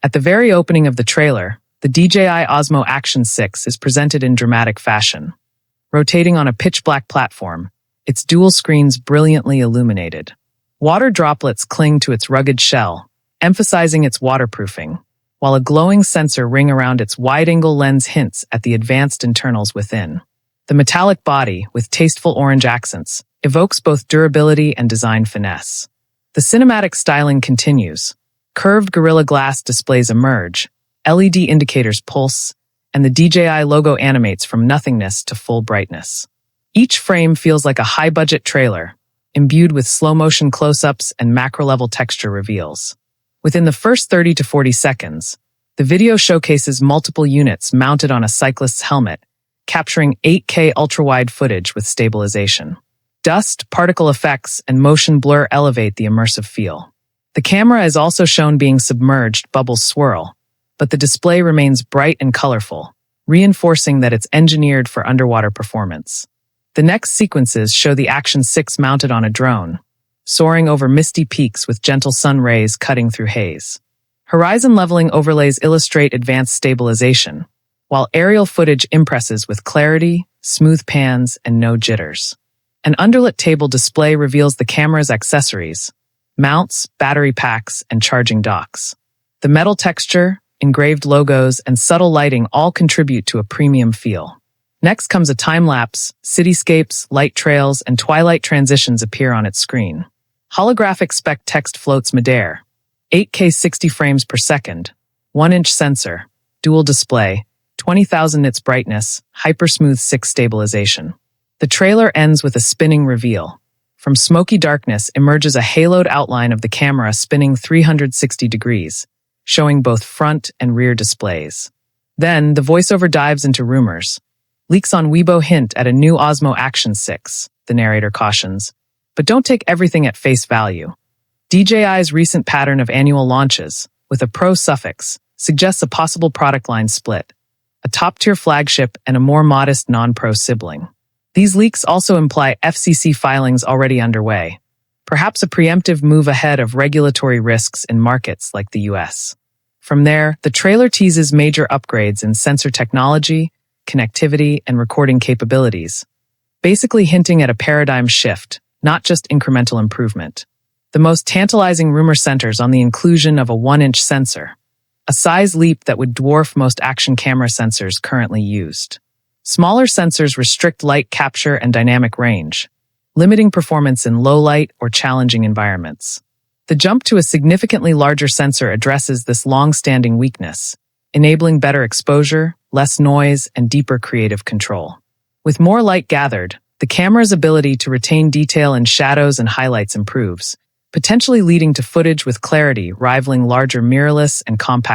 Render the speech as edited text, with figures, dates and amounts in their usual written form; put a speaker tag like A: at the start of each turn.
A: At the very opening of the trailer, the DJI Osmo Action 6 is presented in dramatic fashion. Rotating on a pitch-black platform, its dual screens brilliantly illuminated. Water droplets cling to its rugged shell, emphasizing its waterproofing, while a glowing sensor ring around its wide-angle lens hints at the advanced internals within. The metallic body, with tasteful orange accents, evokes both durability and design finesse. The cinematic styling continues. Curved Gorilla Glass displays emerge, LED indicators pulse, and the DJI logo animates from nothingness to full brightness. Each frame feels like a high-budget trailer, imbued with slow-motion close-ups and macro-level texture reveals. Within the first 30 to 40 seconds, the video showcases multiple units mounted on a cyclist's helmet, capturing 8K ultra-wide footage with stabilization. Dust, particle effects, and motion blur elevate the immersive feel. The camera is also shown being submerged, bubbles swirl, but the display remains bright and colorful, reinforcing that it's engineered for underwater performance. The next sequences show the Action 6 mounted on a drone, soaring over misty peaks with gentle sun rays cutting through haze. Horizon leveling overlays illustrate advanced stabilization, while aerial footage impresses with clarity, smooth pans, and no jitters. An underlit table display reveals the camera's accessories, mounts, battery packs, and charging docks. The metal texture, engraved logos, and subtle lighting all contribute to a premium feel. Next comes a time-lapse, cityscapes, light trails, and twilight transitions appear on its screen. Holographic spec text floats midair, 8K 60 frames per second, 1-inch sensor, dual display, 20,000 nits brightness, hyper-smooth 6 stabilization. The trailer ends with a spinning reveal. From smoky darkness emerges a haloed outline of the camera spinning 360 degrees, showing both front and rear displays. Then, the voiceover dives into rumors. Leaks on Weibo hint at a new Osmo Action 6, the narrator cautions. But don't take everything at face value. DJI's recent pattern of annual launches, with a pro suffix, suggests a possible product line split, a top-tier flagship and a more modest non-pro sibling. These leaks also imply FCC filings already underway, perhaps a preemptive move ahead of regulatory risks in markets like the US. From there, the trailer teases major upgrades in sensor technology, connectivity, and recording capabilities, basically hinting at a paradigm shift, not just incremental improvement. The most tantalizing rumor centers on the inclusion of a 1-inch sensor, a size leap that would dwarf most action camera sensors currently used. Smaller sensors restrict light capture and dynamic range, limiting performance in low light or challenging environments. The jump to a significantly larger sensor addresses this long-standing weakness, enabling better exposure, less noise, and deeper creative control. With more light gathered, the camera's ability to retain detail in shadows and highlights improves, potentially leading to footage with clarity rivaling larger mirrorless and compact